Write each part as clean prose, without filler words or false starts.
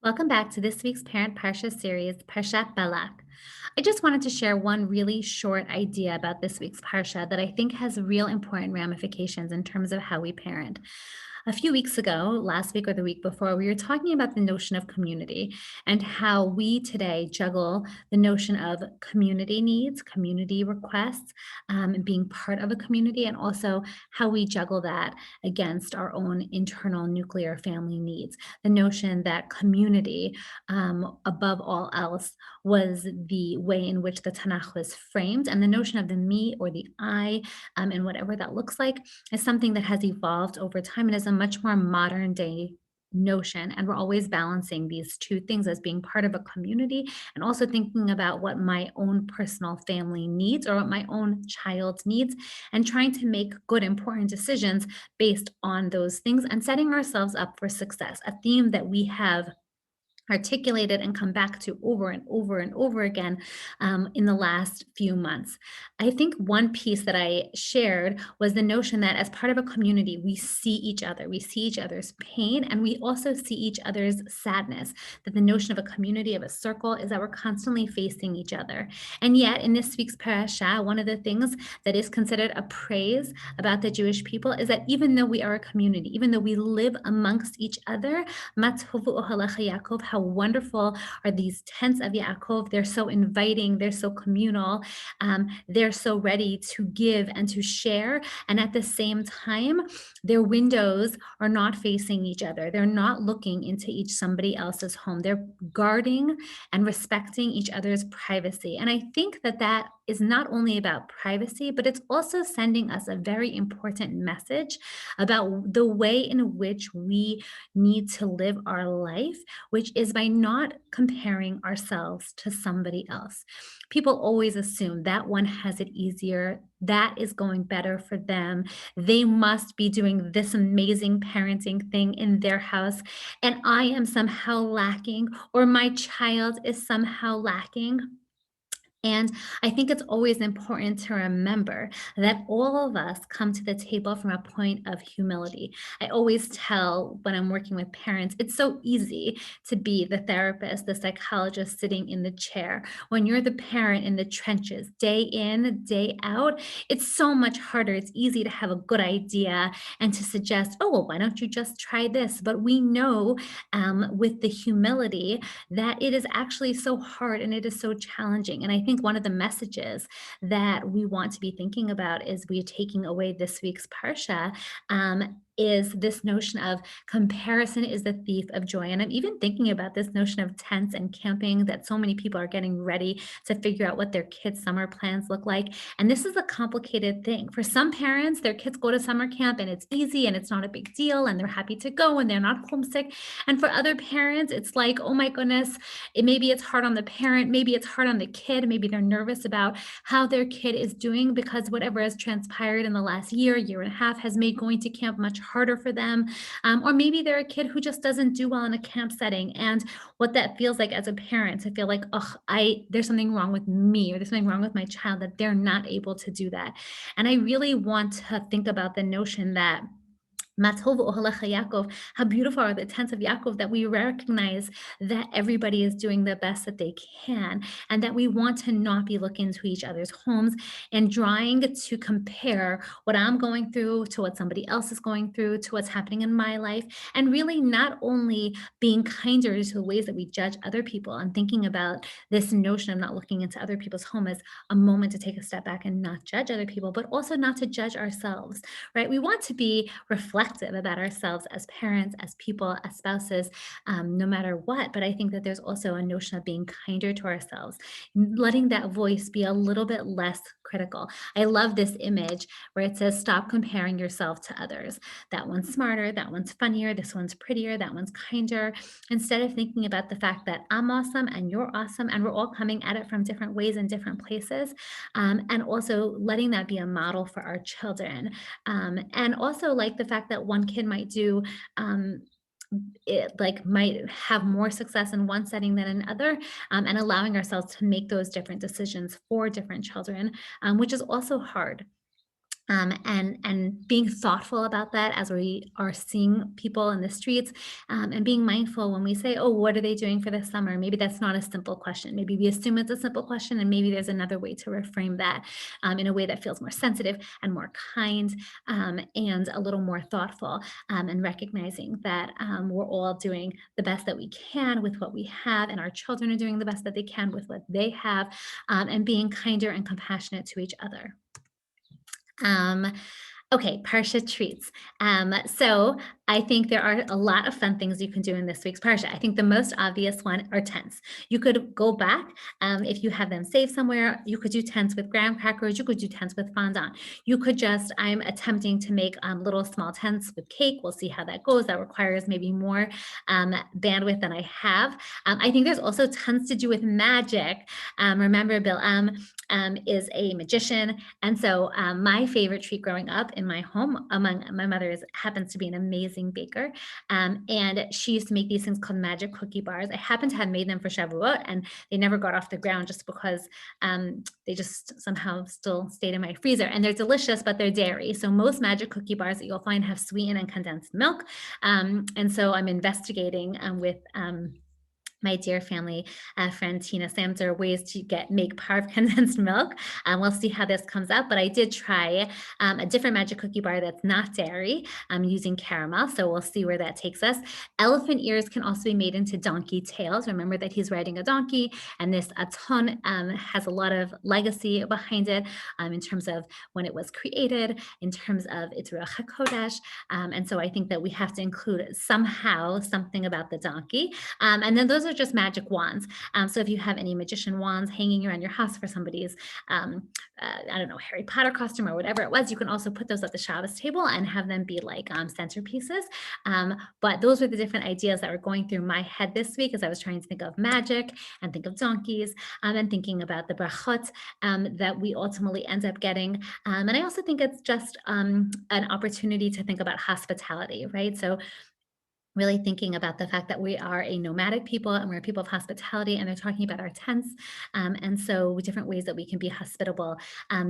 Welcome back to this week's Parent Parsha series, Parshat Balak. I just wanted to share one really short idea about this week's Parsha that I think has real important ramifications in terms of how we parent. A few weeks ago, last week or the week before, we were talking about the notion of community and how we today juggle the notion of community needs, community requests, and being part of a community, and also how we juggle that against our own internal nuclear family needs. The notion that community, above all else, was the way in which the Tanakh was framed, and the notion of the me or the I, and whatever that looks like, is something that has evolved over time and is a much more modern day notion. And we're always balancing these two things as being part of a community and also thinking about what my own personal family needs or what my own child needs and trying to make good, important decisions based on those things and setting ourselves up for success. A theme that we have articulated and come back to over and over and over again in the last few months. I think one piece that I shared was the notion that as part of a community, we see each other, we see each other's pain, and we also see each other's sadness. That the notion of a community, of a circle, is that we're constantly facing each other. And yet, in this week's parasha, one of the things that is considered a praise about the Jewish people is that even though we are a community, even though we live amongst each other, Matzovu Ohalecha Yaakov, how wonderful are these tents of Yaakov. They're so inviting, they're so communal, they're so ready to give and to share. And at the same time, their windows are not facing each other. They're not looking into each somebody else's home. They're guarding and respecting each other's privacy. And I think that that is not only about privacy, but it's also sending us a very important message about the way in which we need to live our life, which is by not comparing ourselves to somebody else. People always assume that one has it easier, that is going better for them. They must be doing this amazing parenting thing in their house, and I am somehow lacking, or my child is somehow lacking. And I think it's always important to remember that all of us come to the table from a point of humility. I always tell when I'm working with parents, it's so easy to be the therapist, the psychologist sitting in the chair. When you're the parent in the trenches, day in, day out, it's so much harder. It's easy to have a good idea and to suggest, oh, well, why don't you just try this? But we know with the humility that it is actually so hard and it is so challenging. And I think one of the messages that we want to be thinking about is we're taking away this week's Parsha. Is this notion of comparison is the thief of joy. And I'm even thinking about this notion of tents and camping that so many people are getting ready to figure out what their kids' summer plans look like. And this is a complicated thing. For some parents, their kids go to summer camp and it's easy and it's not a big deal and they're happy to go and they're not homesick. And for other parents, it's like, oh my goodness, maybe it's hard on the parent, maybe it's hard on the kid, maybe they're nervous about how their kid is doing because whatever has transpired in the last year, year and a half has made going to camp much harder for them. Or maybe they're a kid who just doesn't do well in a camp setting. And what that feels like as a parent, to feel like, oh, there's something wrong with me or there's something wrong with my child that they're not able to do that. And I really want to think about the notion that Matov Ohalecha Yaakov, how beautiful are the tents of Yaakov that we recognize that everybody is doing the best that they can, and that we want to not be looking into each other's homes and trying to compare what I'm going through to what somebody else is going through, to what's happening in my life, and really not only being kinder to the ways that we judge other people and thinking about this notion of not looking into other people's home as a moment to take a step back and not judge other people, but also not to judge ourselves, right? We want to be reflective about ourselves as parents, as people, as spouses, no matter what. But I think that there's also a notion of being kinder to ourselves, letting that voice be a little bit less critical. I love this image where it says, stop comparing yourself to others. That one's smarter, that one's funnier, this one's prettier, that one's kinder. Instead of thinking about the fact that I'm awesome and you're awesome and we're all coming at it from different ways and different places, and also letting that be a model for our children. And also like the fact that one kid might do it like might have more success in one setting than another, and allowing ourselves to make those different decisions for different children, which is also hard. and being thoughtful about that as we are seeing people in the streets, and being mindful when we say, "Oh, what are they doing for the summer?" Maybe that's not a simple question. Maybe we assume it's a simple question, and maybe there's another way to reframe that in a way that feels more sensitive and more kind, and a little more thoughtful, and recognizing that we're all doing the best that we can with what we have, and our children are doing the best that they can with what they have, and being kinder and compassionate to each other. Um, okay, Parsha treats. So I think there are a lot of fun things you can do in this week's Parsha. I think the most obvious one are tents. You could go back, if you have them saved somewhere. You could do tents with graham crackers. You could do tents with fondant. You could just. I'm attempting to make little small tents with cake. We'll see how that goes. That requires maybe more bandwidth than I have. I think there's also tons to do with magic. Remember, Bill is a magician, and so my favorite treat growing up in my home among my mother's happens to be an amazing baker. And she used to make these things called magic cookie bars. I happen to have made them for Shavuot, and they never got off the ground just because they just somehow still stayed in my freezer. And they're delicious, but they're dairy. So most magic cookie bars that you'll find have sweetened and condensed milk. And so I'm investigating with my dear family friend Tina Samter ways to make parve condensed milk. We'll see how this comes out, but I did try a different magic cookie bar that's not dairy using caramel, so we'll see where that takes us. Elephant ears can also be made into donkey tails. Remember that he's riding a donkey, and this aton has a lot of legacy behind it in terms of when it was created, in terms of its Ruach HaKodesh, and so I think that we have to include somehow something about the donkey. And then those are just magic wands. So if you have any magician wands hanging around your house for somebody's, I don't know, Harry Potter costume or whatever it was, you can also put those at the Shabbos table and have them be like centerpieces. But those were the different ideas that were going through my head this week as I was trying to think of magic and think of donkeys, and thinking about the brachot that we ultimately end up getting. And I also think it's just an opportunity to think about hospitality, right? So really thinking about the fact that we are a nomadic people and we're a people of hospitality, and they're talking about our tents. And so different ways that we can be hospitable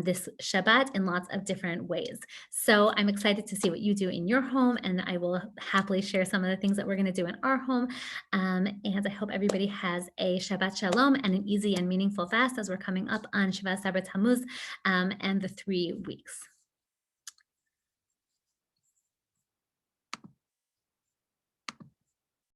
this Shabbat in lots of different ways. So I'm excited to see what you do in your home, and I will happily share some of the things that we're going to do in our home. And I hope everybody has a Shabbat Shalom and an easy and meaningful fast as we're coming up on Shabbat Sabbath Tammuz and the 3 weeks.